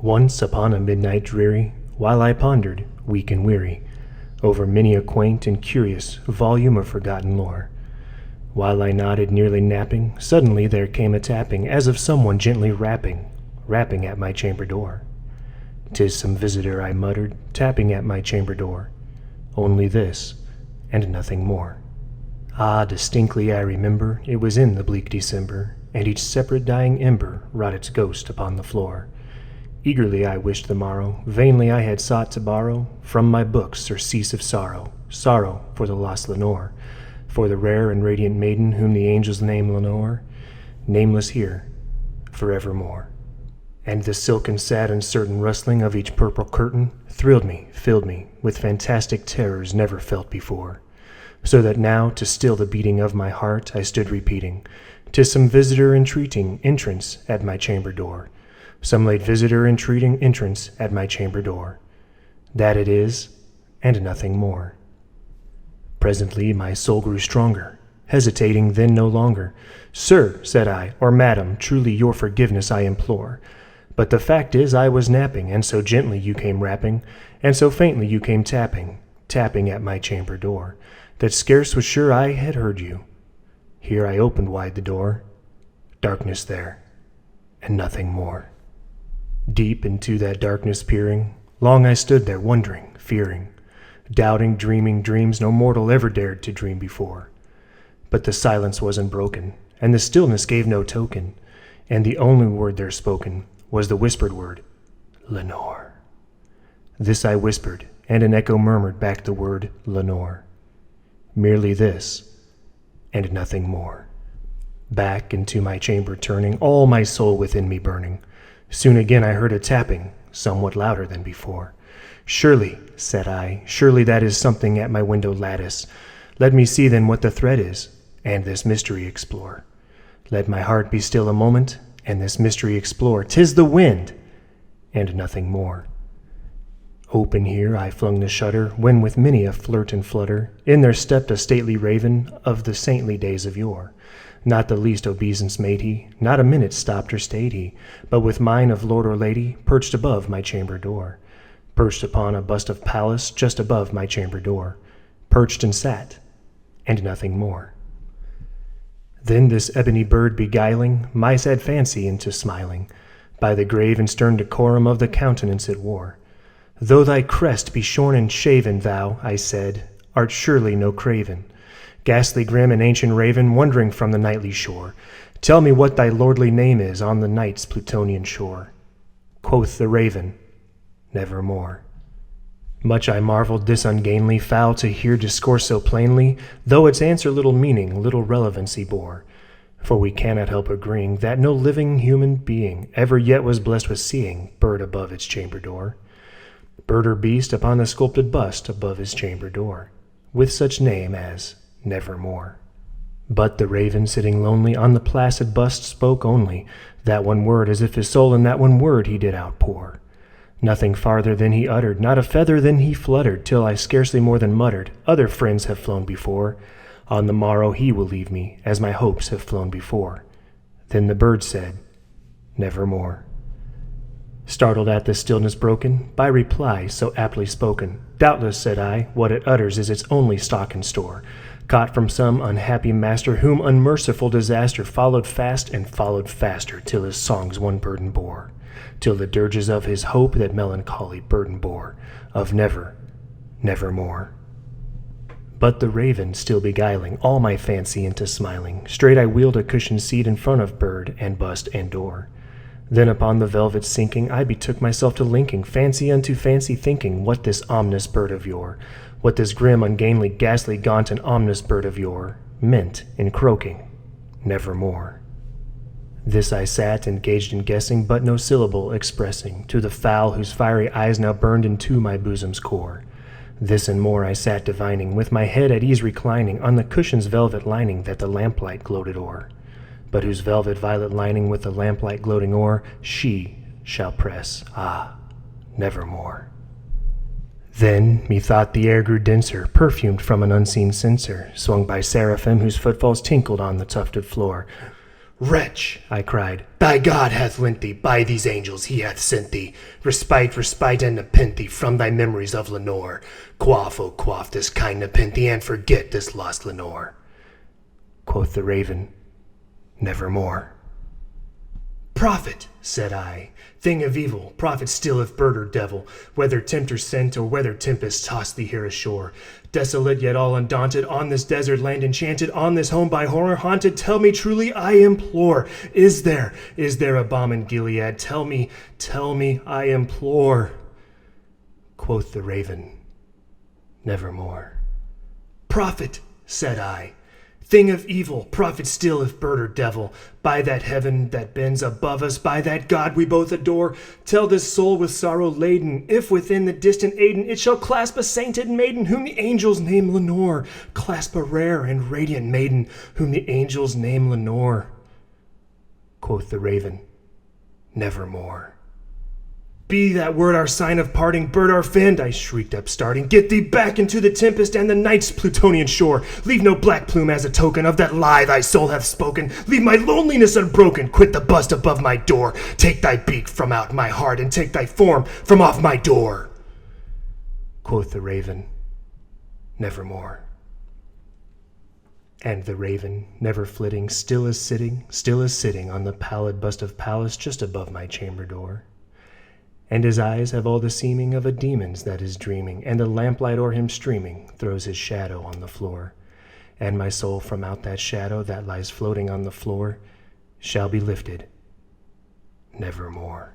Once upon a midnight dreary, while I pondered, weak and weary, over many a quaint and curious volume of forgotten lore, while I nodded, nearly napping, suddenly there came a tapping, as of someone gently rapping at my chamber door. "'Tis some visitor," I muttered, tapping at my chamber door. Only this, and nothing more. Ah, distinctly I remember, it was in the bleak December, and each separate dying ember wrought its ghost upon the floor. Eagerly I wished the morrow, vainly I had sought to borrow from my books surcease of sorrow, sorrow for the lost Lenore, for the rare and radiant maiden whom the angels name Lenore, nameless here, forevermore. And the silken, sad, uncertain rustling of each purple curtain thrilled me, filled me, with fantastic terrors never felt before, so that now, to still the beating of my heart, I stood repeating, "'Tis some visitor entreating entrance at my chamber door. Some late visitor entreating entrance at my chamber door. That it is, and nothing more." Presently my soul grew stronger, hesitating then no longer. "Sir," said I, "or madam, truly your forgiveness I implore. But the fact is I was napping, and so gently you came rapping, and so faintly you came tapping, tapping at my chamber door, that scarce was sure I had heard you. Here I opened wide the door. Darkness there, and nothing more." Deep into that darkness peering, long I stood there wondering, fearing, doubting, dreaming dreams no mortal ever dared to dream before. But the silence was unbroken, and the stillness gave no token, and the only word there spoken was the whispered word, "Lenore." This I whispered, and an echo murmured back the word, "Lenore." Merely this, and nothing more. Back into my chamber turning, all my soul within me burning, soon again I heard a tapping, somewhat louder than before. "Surely," said I, "surely that is something at my window lattice. Let me see then what the threat is, and this mystery explore. Let my heart be still a moment, and this mystery explore. 'Tis the wind, and nothing more." Open here I flung the shutter, when with many a flirt and flutter, in there stepped a stately raven of the saintly days of yore. Not the least obeisance made he, not a minute stopped or stayed he, but with mine of lord or lady perched above my chamber door, perched upon a bust of Pallas just above my chamber door, perched and sat, and nothing more. Then this ebony bird beguiling my sad fancy into smiling, by the grave and stern decorum of the countenance it wore. "Though thy crest be shorn and shaven, thou," I said, "art surely no craven, ghastly grim and ancient raven, wandering from the nightly shore. Tell me what thy lordly name is on the night's Plutonian shore." Quoth the raven, "Nevermore." Much I marveled this ungainly fowl to hear discourse so plainly, though its answer little meaning, little relevancy bore. For we cannot help agreeing that no living human being ever yet was blessed with seeing bird above its chamber door, bird or beast upon the sculpted bust above his chamber door, with such name as Nevermore. But the raven sitting lonely on the placid bust spoke only that one word, as if his soul in that one word he did outpour. Nothing farther than he uttered, not a feather than he fluttered, till I scarcely more than muttered, "Other friends have flown before. On the morrow he will leave me, as my hopes have flown before." Then the bird said, "Nevermore." Startled at the stillness broken by reply so aptly spoken, "Doubtless," said I, "what it utters is its only stock and store, caught from some unhappy master whom unmerciful disaster followed fast and followed faster, till his songs one burden bore, till the dirges of his hope that melancholy burden bore, of never, nevermore." But the raven, still beguiling all my fancy into smiling, straight I wheeled a cushioned seat in front of bird and bust and door. Then upon the velvet sinking, I betook myself to linking fancy unto fancy, thinking what this ominous bird of yore, what this grim, ungainly, ghastly, gaunt, and ominous bird of yore meant in croaking, "Nevermore." This I sat engaged in guessing, but no syllable expressing to the fowl whose fiery eyes now burned into my bosom's core. This and more I sat divining, with my head at ease reclining on the cushion's velvet lining that the lamplight gloated o'er, but whose velvet violet lining with the lamplight gloating o'er she shall press, ah, nevermore. Then, methought the air grew denser, perfumed from an unseen censer, swung by seraphim whose footfalls tinkled on the tufted floor. Wretch, I cried, thy God hath lent thee, by these angels he hath sent thee, respite, and nepenthe from thy memories of Lenore. Quaff, oh quaff this kind nepenthe, and forget this lost Lenore. Quoth the raven, nevermore. Prophet, said I, thing of evil, prophet still if bird or devil, whether tempter sent or whether tempest tossed thee here ashore, desolate yet all undaunted, on this desert land enchanted, on this home by horror haunted, tell me truly, I implore, is there a balm in Gilead? Tell me, I implore. Quoth the raven, nevermore. Prophet, said I, thing of evil, prophet still if bird or devil, by that heaven that bends above us, by that God we both adore, tell this soul with sorrow laden, if within the distant Aden it shall clasp a sainted maiden, whom the angels name Lenore, clasp a rare and radiant maiden, whom the angels name Lenore. Quoth the raven, nevermore. Be that word our sign of parting, bird our friend, I shrieked upstarting. Get thee back into the tempest and the night's Plutonian shore. Leave no black plume as a token of that lie thy soul hath spoken. Leave my loneliness unbroken. Quit the bust above my door. Take thy beak from out my heart and take thy form from off my door. Quoth the raven, nevermore. And the raven, never flitting, still is sitting on the pallid bust of Pallas just above my chamber door. And his eyes have all the seeming of a demon's that is dreaming, and the lamplight o'er him streaming throws his shadow on the floor. And my soul from out that shadow that lies floating on the floor shall be lifted nevermore.